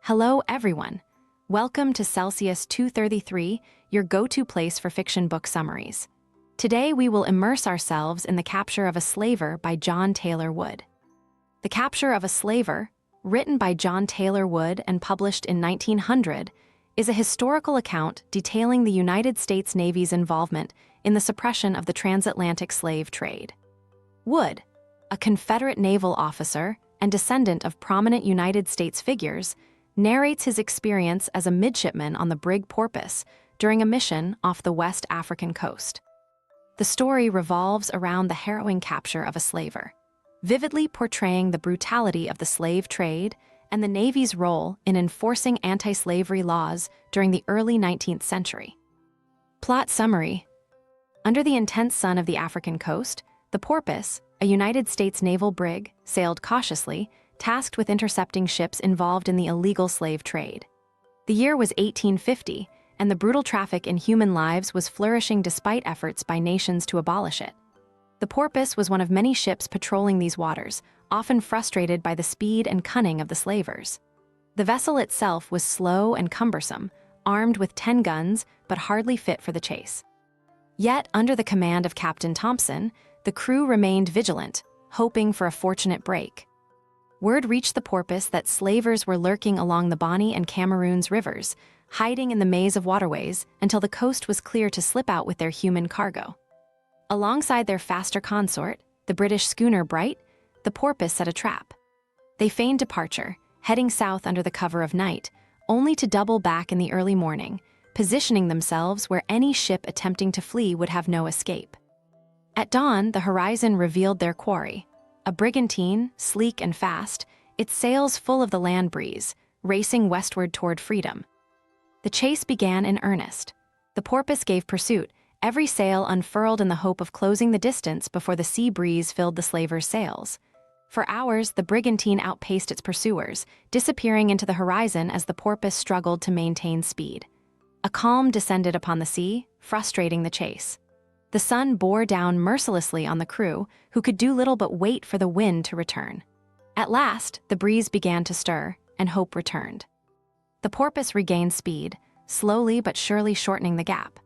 Hello, everyone. Welcome to Celsius 233, your go-to place for fiction book summaries. Today, we will immerse ourselves in The Capture of a Slaver by John Taylor Wood. The Capture of a Slaver, written by John Taylor Wood and published in 1900, is a historical account detailing the United States Navy's involvement in the suppression of the transatlantic slave trade. Wood, a Confederate naval officer and descendant of prominent United States figures, narrates his experience as a midshipman on the brig Porpoise during a mission off the West African coast. The story revolves around the harrowing capture of a slaver, vividly portraying the brutality of the slave trade and the Navy's role in enforcing anti-slavery laws during the early 19th century. Plot summary. Under the intense sun of the African coast, the Porpoise, a United States naval brig, sailed cautiously, tasked with intercepting ships involved in the illegal slave trade. The year was 1850, and the brutal traffic in human lives was flourishing despite efforts by nations to abolish it. The Porpoise was one of many ships patrolling these waters, often frustrated by the speed and cunning of the slavers. The vessel itself was slow and cumbersome, armed with 10 guns, but hardly fit for the chase. Yet, under the command of Captain Thompson, the crew remained vigilant, hoping for a fortunate break. Word reached the Porpoise that slavers were lurking along the Bonny and Cameroon's rivers, hiding in the maze of waterways until the coast was clear to slip out with their human cargo. Alongside their faster consort, the British schooner Bright, the Porpoise set a trap. They feigned departure, heading south under the cover of night, only to double back in the early morning, positioning themselves where any ship attempting to flee would have no escape. At dawn, the horizon revealed their quarry. A brigantine, sleek and fast, its sails full of the land breeze, racing westward toward freedom. The chase began in earnest. The Porpoise gave pursuit, every sail unfurled in the hope of closing the distance before the sea breeze filled the slavers' sails. For hours, the brigantine outpaced its pursuers, disappearing into the horizon as the Porpoise struggled to maintain speed. A calm descended upon the sea, frustrating the chase. The sun bore down mercilessly on the crew, who could do little but wait for the wind to return. At last, the breeze began to stir, and hope returned. The Porpoise regained speed, slowly but surely shortening the gap.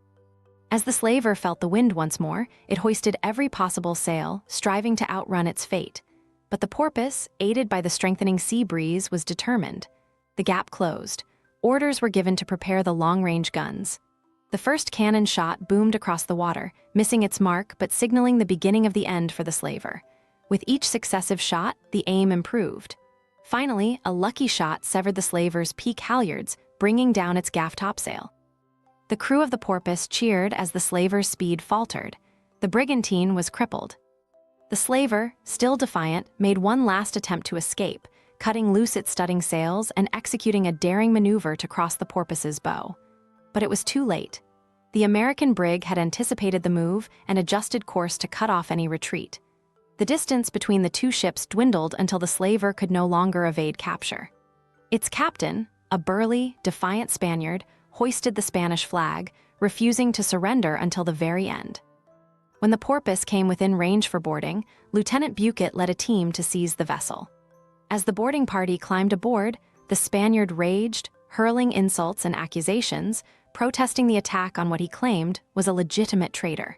As the slaver felt the wind once more, it hoisted every possible sail, striving to outrun its fate. But the Porpoise, aided by the strengthening sea breeze, was determined. The gap closed. Orders were given to prepare the long-range guns. The first cannon shot boomed across the water, missing its mark but signaling the beginning of the end for the slaver. With each successive shot, the aim improved. Finally, a lucky shot severed the slaver's peak halyards, bringing down its gaff topsail. The crew of the Porpoise cheered as the slaver's speed faltered. The brigantine was crippled. The slaver, still defiant, made one last attempt to escape, cutting loose its studding sails and executing a daring maneuver to cross the Porpoise's bow. But it was too late. The American brig had anticipated the move and adjusted course to cut off any retreat. The distance between the two ships dwindled until the slaver could no longer evade capture. Its captain, a burly, defiant Spaniard, hoisted the Spanish flag, refusing to surrender until the very end. When the Porpoise came within range for boarding, Lieutenant Bucket led a team to seize the vessel. As the boarding party climbed aboard, the Spaniard raged, hurling insults and accusations, protesting the attack on what he claimed was a legitimate traitor.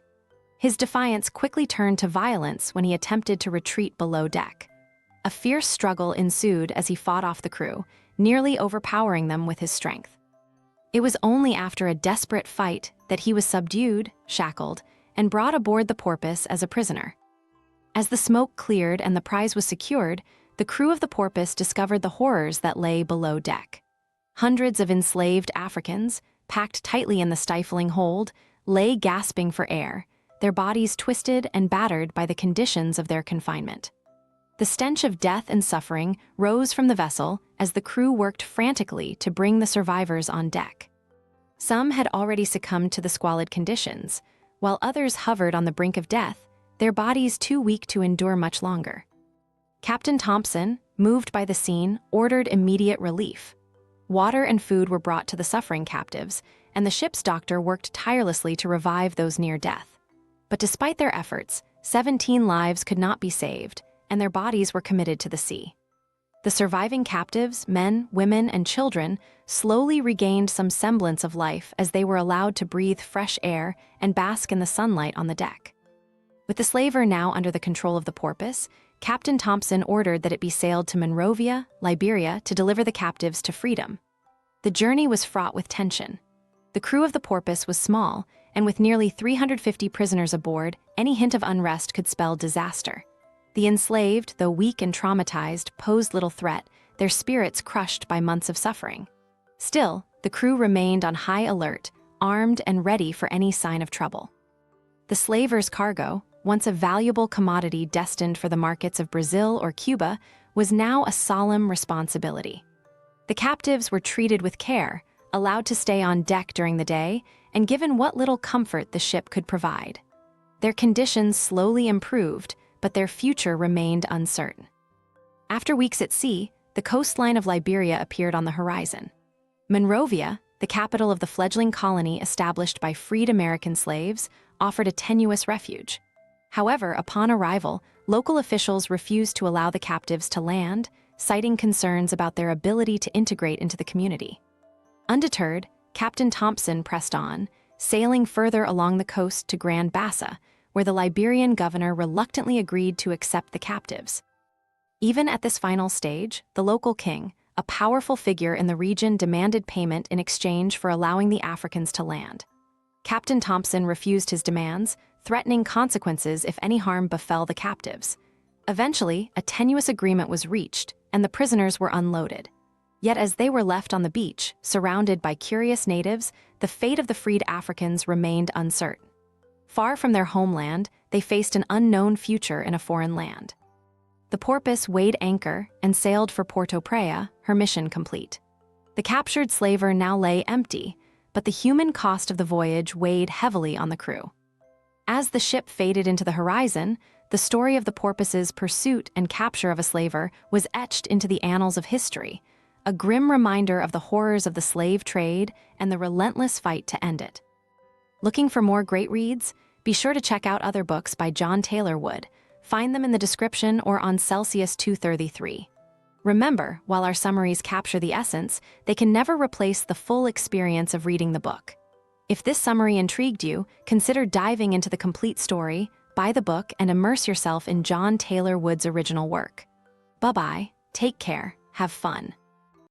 His defiance quickly turned to violence when he attempted to retreat below deck. A fierce struggle ensued as he fought off the crew, nearly overpowering them with his strength. It was only after a desperate fight that he was subdued, shackled, and brought aboard the Porpoise as a prisoner. As the smoke cleared and the prize was secured, the crew of the Porpoise discovered the horrors that lay below deck. Hundreds of enslaved Africans, packed tightly in the stifling hold, lay gasping for air, their bodies twisted and battered by the conditions of their confinement. The stench of death and suffering rose from the vessel as the crew worked frantically to bring the survivors on deck. Some had already succumbed to the squalid conditions, while others hovered on the brink of death, their bodies too weak to endure much longer. Captain Thompson, moved by the scene, ordered immediate relief. Water and food were brought to the suffering captives, and the ship's doctor worked tirelessly to revive those near death. But despite their efforts, 17 lives could not be saved, and their bodies were committed to the sea. The surviving captives, men, women, and children, slowly regained some semblance of life as they were allowed to breathe fresh air and bask in the sunlight on the deck. With the slaver now under the control of the Porpoise, Captain Thompson ordered that it be sailed to Monrovia, Liberia, to deliver the captives to freedom. The journey was fraught with tension. The crew of the Porpoise was small, and with nearly 350 prisoners aboard, any hint of unrest could spell disaster. The enslaved, though weak and traumatized, posed little threat, their spirits crushed by months of suffering. Still, the crew remained on high alert, armed and ready for any sign of trouble. The slaver's cargo, once a valuable commodity destined for the markets of Brazil or Cuba, was now a solemn responsibility. The captives were treated with care, allowed to stay on deck during the day, and given what little comfort the ship could provide. Their conditions slowly improved, but their future remained uncertain. After weeks at sea, the coastline of Liberia appeared on the horizon. Monrovia, the capital of the fledgling colony established by freed American slaves, offered a tenuous refuge. However, upon arrival, local officials refused to allow the captives to land, citing concerns about their ability to integrate into the community. Undeterred, Captain Thompson pressed on, sailing further along the coast to Grand Bassa, where the Liberian governor reluctantly agreed to accept the captives. Even at this final stage, the local king, a powerful figure in the region, demanded payment in exchange for allowing the Africans to land. Captain Thompson refused his demands, threatening consequences if any harm befell the captives. Eventually, a tenuous agreement was reached, and the prisoners were unloaded. Yet as they were left on the beach, surrounded by curious natives, the fate of the freed Africans remained uncertain. Far from their homeland, they faced an unknown future in a foreign land. The Porpoise weighed anchor and sailed for Porto Praya, her mission complete. The captured slaver now lay empty, but the human cost of the voyage weighed heavily on the crew. As the ship faded into the horizon, the story of the Porpoise's pursuit and capture of a slaver was etched into the annals of history, a grim reminder of the horrors of the slave trade and the relentless fight to end it. Looking for more great reads? Be sure to check out other books by John Taylor Wood. Find them in the description or on Celsius 233. Remember, while our summaries capture the essence, they can never replace the full experience of reading the book. If this summary intrigued you, consider diving into the complete story, buy the book, and immerse yourself in John Taylor Wood's original work. Bye-bye, take care, have fun.